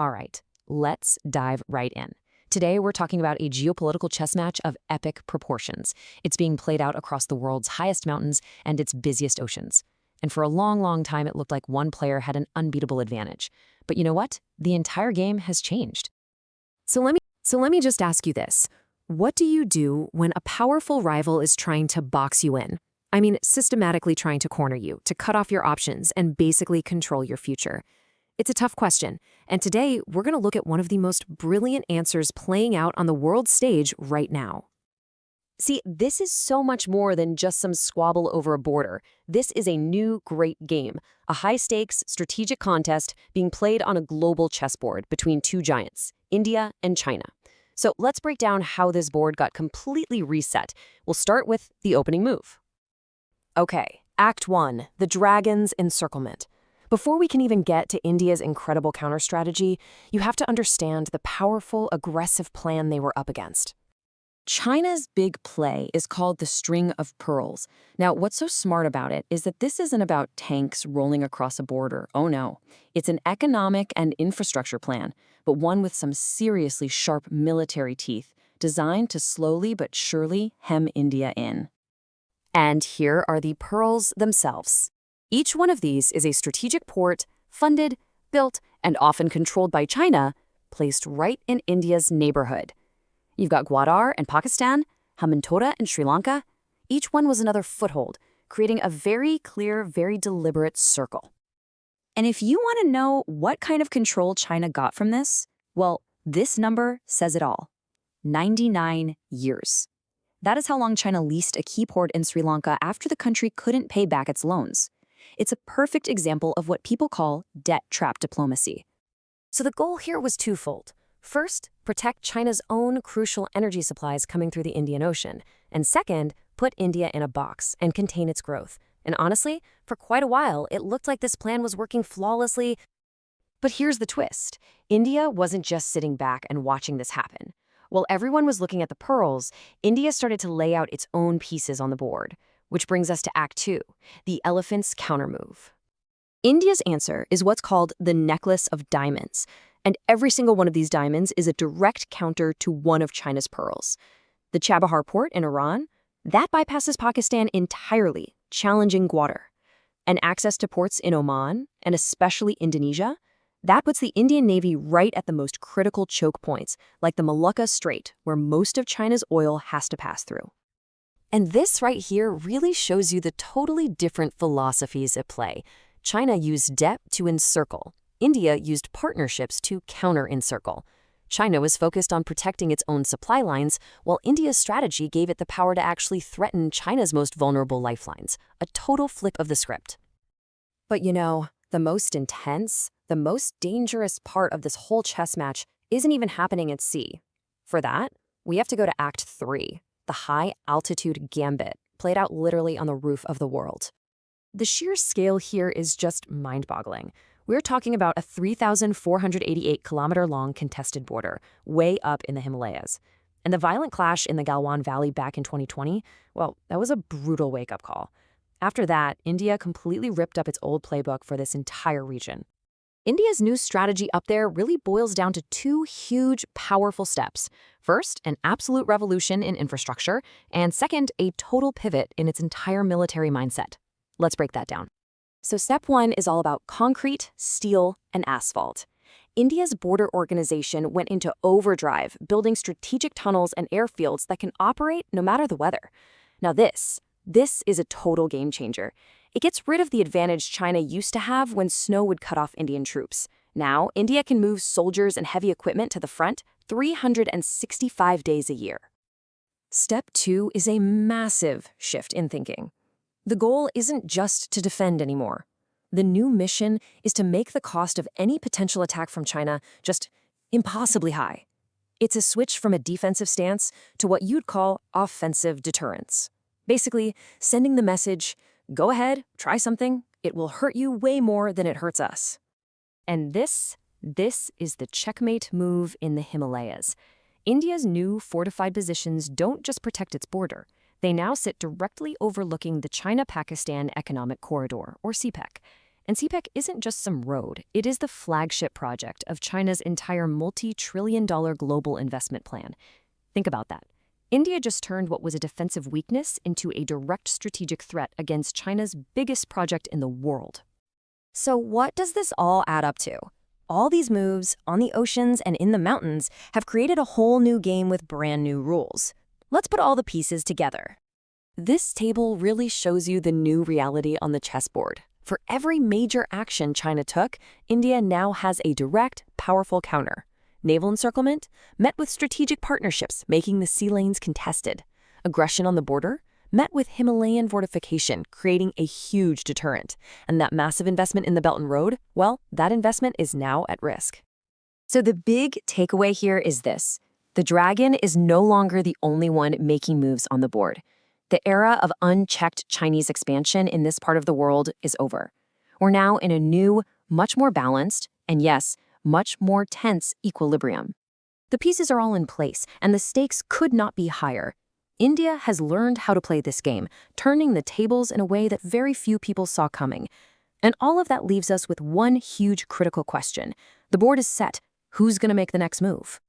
All right, let's dive right in. Today, we're talking about a geopolitical chess match of epic proportions. It's being played out across the world's highest mountains and its busiest oceans. And for a long, long time, it looked like one player had an unbeatable advantage. But you know what? The entire game has changed. So let me just ask you this. What do you do when a powerful rival is trying to box you in? I mean, systematically trying to corner you, to cut off your options, and basically control your future. It's a tough question, and today we're going to look at one of the most brilliant answers playing out on the world stage right now. See, this is so much more than just some squabble over a border. This is a new great game, a high-stakes, strategic contest being played on a global chessboard between two giants, India and China. So let's break down how this board got completely reset. We'll start with the opening move. Okay, Act 1, the Dragon's Encirclement. Before we can even get to India's incredible counter strategy, you have to understand the powerful, aggressive plan they were up against. China's big play is called the String of Pearls. Now, what's so smart about it is that this isn't about tanks rolling across a border. Oh no. It's an economic and infrastructure plan, but one with some seriously sharp military teeth, designed to slowly but surely hem India in. And here are the pearls themselves. Each one of these is a strategic port, funded, built, and often controlled by China, placed right in India's neighborhood. You've got Gwadar and Pakistan, Himalayan and Sri Lanka. Each one was another foothold, creating a very clear, very deliberate circle. And if you want to know what kind of control China got from this, well, this number says it all. 99 years. That is how long China leased a key port in Sri Lanka after the country couldn't pay back its loans. It's a perfect example of what people call debt trap diplomacy. So the goal here was twofold. First, protect China's own crucial energy supplies coming through the Indian Ocean. And second, put India in a box and contain its growth. And honestly, for quite a while, it looked like this plan was working flawlessly. But here's the twist. India wasn't just sitting back and watching this happen. While everyone was looking at the pearls, India started to lay out its own pieces on the board, which brings us to Act 2, the elephant's countermove. India's answer is what's called the necklace of diamonds. And every single one of these diamonds is a direct counter to one of China's pearls. The Chabahar port in Iran, that bypasses Pakistan entirely, challenging Gwadar. And access to ports in Oman, and especially Indonesia, that puts the Indian Navy right at the most critical choke points, like the Malacca Strait, where most of China's oil has to pass through. And this right here really shows you the totally different philosophies at play. China used debt to encircle. India used partnerships to counter-encircle. China was focused on protecting its own supply lines, while India's strategy gave it the power to actually threaten China's most vulnerable lifelines, a total flip of the script. But you know, the most intense, the most dangerous part of this whole chess match isn't even happening at sea. For that, we have to go to Act 3, the High-Altitude Gambit, played out literally on the roof of the world. The sheer scale here is just mind-boggling. We're talking about a 3,488-kilometer-long contested border, way up in the Himalayas. And the violent clash in the Galwan Valley back in 2020, well, that was a brutal wake-up call. After that, India completely ripped up its old playbook for this entire region. India's new strategy up there really boils down to two huge, powerful steps. First, an absolute revolution in infrastructure, and second, a total pivot in its entire military mindset. Let's break that down. So step 1 is all about concrete, steel, and asphalt. India's border organization went into overdrive, building strategic tunnels and airfields that can operate no matter the weather. Now this is a total game changer. It gets rid of the advantage China used to have when snow would cut off Indian troops. Now, India can move soldiers and heavy equipment to the front 365 days a year. Step 2 is a massive shift in thinking. The goal isn't just to defend anymore. The new mission is to make the cost of any potential attack from China just impossibly high. It's a switch from a defensive stance to what you'd call offensive deterrence. Basically, sending the message, go ahead, try something, it will hurt you way more than it hurts us. And this is the checkmate move in the Himalayas. India's new fortified positions don't just protect its border. They now sit directly overlooking the China-Pakistan Economic Corridor, or CPEC. And CPEC isn't just some road, it is the flagship project of China's entire multi-trillion-dollar global investment plan. Think about that. India just turned what was a defensive weakness into a direct strategic threat against China's biggest project in the world. So what does this all add up to? All these moves, on the oceans and in the mountains, have created a whole new game with brand new rules. Let's put all the pieces together. This table really shows you the new reality on the chessboard. For every major action China took, India now has a direct, powerful counter. Naval encirclement, met with strategic partnerships, making the sea lanes contested. Aggression on the border, met with Himalayan fortification, creating a huge deterrent. And that massive investment in the Belt and Road, well, that investment is now at risk. So the big takeaway here is this. The dragon is no longer the only one making moves on the board. The era of unchecked Chinese expansion in this part of the world is over. We're now in a new, much more balanced, and yes, much more tense equilibrium. The pieces are all in place, and the stakes could not be higher. India has learned how to play this game, turning the tables in a way that very few people saw coming. And all of that leaves us with one huge critical question. The board is set. Who's going to make the next move?